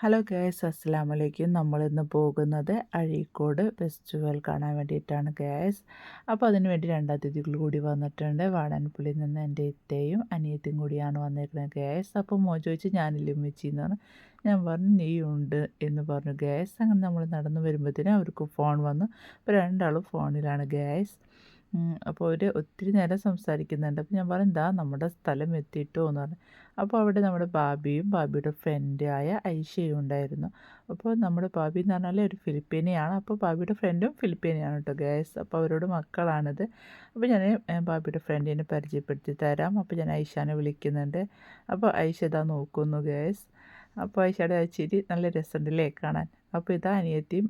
Hello guys, അസ്സലാമു അലൈക്കും. നമ്മളിന്ന് പോകുന്നത് അഴീക്കോട് ഫെസ്റ്റിവൽ കാണാൻ വേണ്ടിയിട്ടാണ് ഗൈസ്. അപ്പോൾ അതിന് വേണ്ടി 2 അതിഥികൾ കൂടി വന്നിട്ടുണ്ട്. വാടാനപ്പള്ളിയിൽ നിന്ന് എൻ്റെ ഇത്തയും അനിയത്തിയും കൂടിയാണ് വന്നിരിക്കുന്നത് ഗൈസ്. അപ്പോൾ ചോദിച്ചു ഞാനില്ലേ ഉമ്മച്ചി എന്ന് പറഞ്ഞു. ഞാൻ പറഞ്ഞു നീ ഉണ്ട് എന്ന് പറഞ്ഞു ഗൈസ്. അങ്ങനെ നമ്മൾ നടന്നു വരുമ്പോഴത്തേനും അവർക്ക് ഫോൺ വന്നു. അപ്പോൾ രണ്ടാളും ഫോണിലാണ് ഗൈസ്. അപ്പോൾ അവർ ഒത്തിരി നേരം സംസാരിക്കുന്നുണ്ട്. അപ്പോൾ ഞാൻ പറഞ്ഞു എന്താ നമ്മുടെ സ്ഥലം എത്തിയിട്ടോ എന്ന് പറഞ്ഞു. അപ്പോൾ അവിടെ നമ്മുടെ ബാബിയും ബാബിയുടെ ഫ്രണ്ടായ ഐഷയും ഉണ്ടായിരുന്നു. അപ്പോൾ നമ്മുടെ ബാബി എന്ന് പറഞ്ഞാൽ ഒരു ഫിലിപ്പീനിയാണ്. അപ്പോൾ ബാബിയുടെ ഫ്രണ്ടും ഫിലിപ്പീനിയാണ് കേട്ടോ ഗൈസ്. അപ്പോൾ അവരോട് മക്കളാണിത്. അപ്പോൾ ഞാൻ ബാബിയുടെ ഫ്രണ്ടിനെ പരിചയപ്പെടുത്തി തരാം. അപ്പോൾ ഞാൻ ഐഷാനെ വിളിക്കുന്നുണ്ട്. അപ്പോൾ ഐഷ ഇതാ നോക്കുന്നു ഗൈസ്. അപ്പോൾ ഐഷയുടെ ചിരി നല്ല രസമുണ്ടല്ലേ കാണാൻ. അപ്പോൾ ഇതാ അനിയത്തിയും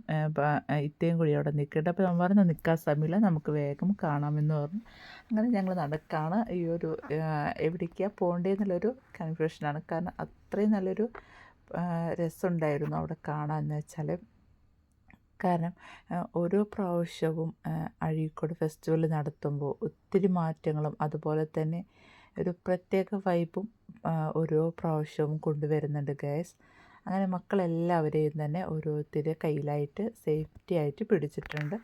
ഇത്തയും കൂടി അവിടെ നിൽക്കുന്നുണ്ട്. അപ്പോൾ നമ്മൾ പറഞ്ഞു നിൽക്കാൻ സമയമില്ല, നമുക്ക് വേഗം കാണാമെന്ന് പറഞ്ഞു. അങ്ങനെ ഞങ്ങൾ നടക്കാണ്. ഈ ഒരു എവിടേക്കാണ് പോകേണ്ടതെന്നുള്ളൊരു കൺഫ്യൂഷനാണ്. കാരണം അത്രയും നല്ലൊരു രസമുണ്ടായിരുന്നു അവിടെ കാണാമെന്ന് വെച്ചാൽ. കാരണം ഓരോ പ്രാവശ്യവും അഴീക്കോട് ഫെസ്റ്റിവൽ നടത്തുമ്പോൾ ഒത്തിരി മാറ്റങ്ങളും അതുപോലെ തന്നെ ഒരു പ്രത്യേക വൈബും ഓരോ പ്രാവശ്യവും കൊണ്ടുവരുന്നുണ്ട് ഗൈസ്. അങ്ങനെ മക്കളെല്ലാവരെയും തന്നെ ഓരോരുത്തരെ കയ്യിലായിട്ട് സേഫ്റ്റി ആയിട്ട് പിടിച്ചിട്ടുണ്ട്.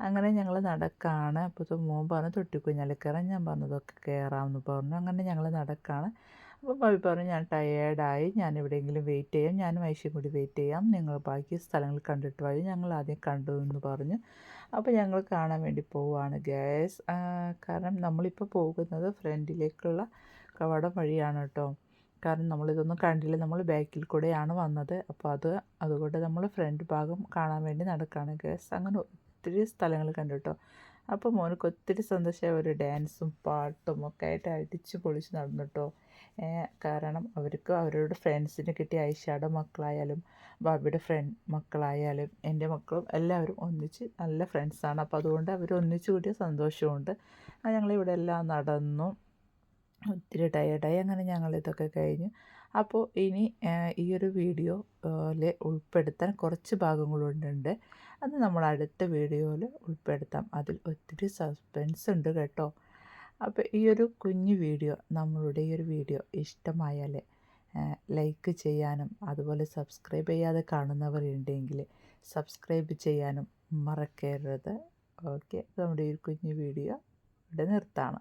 അങ്ങനെ ഞങ്ങൾ നടക്കാണ്. അപ്പോൾ മോൻ പറഞ്ഞു തൊട്ടിക്കുഞ്ഞാൽ കയറാൻ, ഞാൻ പറഞ്ഞതൊക്കെ കയറാമെന്ന് പറഞ്ഞു. അങ്ങനെ ഞങ്ങൾ നടക്കാണ്. അപ്പോൾ ഭാവി പറഞ്ഞു ഞാൻ ടയേർഡായി, ഞാൻ എവിടെയെങ്കിലും വെയിറ്റ് ചെയ്യാം, ഞാനും ഐഷയും കൂടി വെയിറ്റ് ചെയ്യാം, നിങ്ങൾ ബാക്കി സ്ഥലങ്ങൾ കണ്ടിട്ട് വായി, ഞങ്ങൾ ആദ്യം കണ്ടു എന്ന് പറഞ്ഞു. അപ്പോൾ ഞങ്ങൾ കാണാൻ വേണ്ടി പോവുകയാണ് ഗ്യാസ്. കാരണം നമ്മളിപ്പോൾ പോകുന്നത് ഫ്രണ്ടിലേക്കുള്ള കവാടം വഴിയാണ് കേട്ടോ. കാരണം നമ്മളിതൊന്നും കണ്ടില്ല, നമ്മൾ ബാക്കിൽ കൂടെയാണ് വന്നത്. അപ്പോൾ അതുകൊണ്ട് നമ്മൾ ഫ്രണ്ട് ഭാഗം കാണാൻ വേണ്ടി നടക്കുകയാണ് ഗ്യാസ്. അങ്ങനെ ഒത്തിരി സ്ഥലങ്ങൾ കണ്ടു കേട്ടോ. അപ്പോൾ മോനക്ക് ഒത്തിരി സന്തോഷമായ ഒരു ഡാൻസും പാട്ടും ഒക്കെ ആയിട്ട് അടിച്ച് പൊളിച്ച് നടന്നു കേട്ടോ. കാരണം അവർക്ക് അവരുടെ ഫ്രണ്ട്സിന് കിട്ടിയ ഐഷയുടെ മക്കളായാലും ബാബിയുടെ മക്കളായാലും എൻ്റെ മക്കളും എല്ലാവരും ഒന്നിച്ച് നല്ല ഫ്രണ്ട്സാണ്. അപ്പോൾ അതുകൊണ്ട് അവർ ഒന്നിച്ച് കൂടിയ സന്തോഷമുണ്ട്. ഞങ്ങളിവിടെ എല്ലാം നടന്നു, ഒത്തിരി ടയേർഡായി. അങ്ങനെ ഞങ്ങളിതൊക്കെ കഴിഞ്ഞു. അപ്പോൾ ഇനി ഈ ഒരു വീഡിയോയിൽ ഉൾപ്പെടുത്താൻ കുറച്ച് ഭാഗങ്ങളുണ്ട്. അത് നമ്മൾ അടുത്ത വീഡിയോയിൽ ഉൾപ്പെടുത്താം. അതിൽ ഒത്തിരി സസ്പെൻസ് ഉണ്ട് കേട്ടോ. അപ്പോൾ ഈ ഒരു കുഞ്ഞു വീഡിയോ, നമ്മളുടെ ഈ ഒരു വീഡിയോ ഇഷ്ടമായാൽ ലൈക്ക് ചെയ്യാനും അതുപോലെ സബ്സ്ക്രൈബ് ചെയ്യാതെ കാണുന്നവരുണ്ടെങ്കിൽ സബ്സ്ക്രൈബ് ചെയ്യാനും മറക്കരുത്. ഓക്കെ, നമ്മുടെ ഈ കുഞ്ഞു വീഡിയോ ഇവിടെ നിർത്താണ്.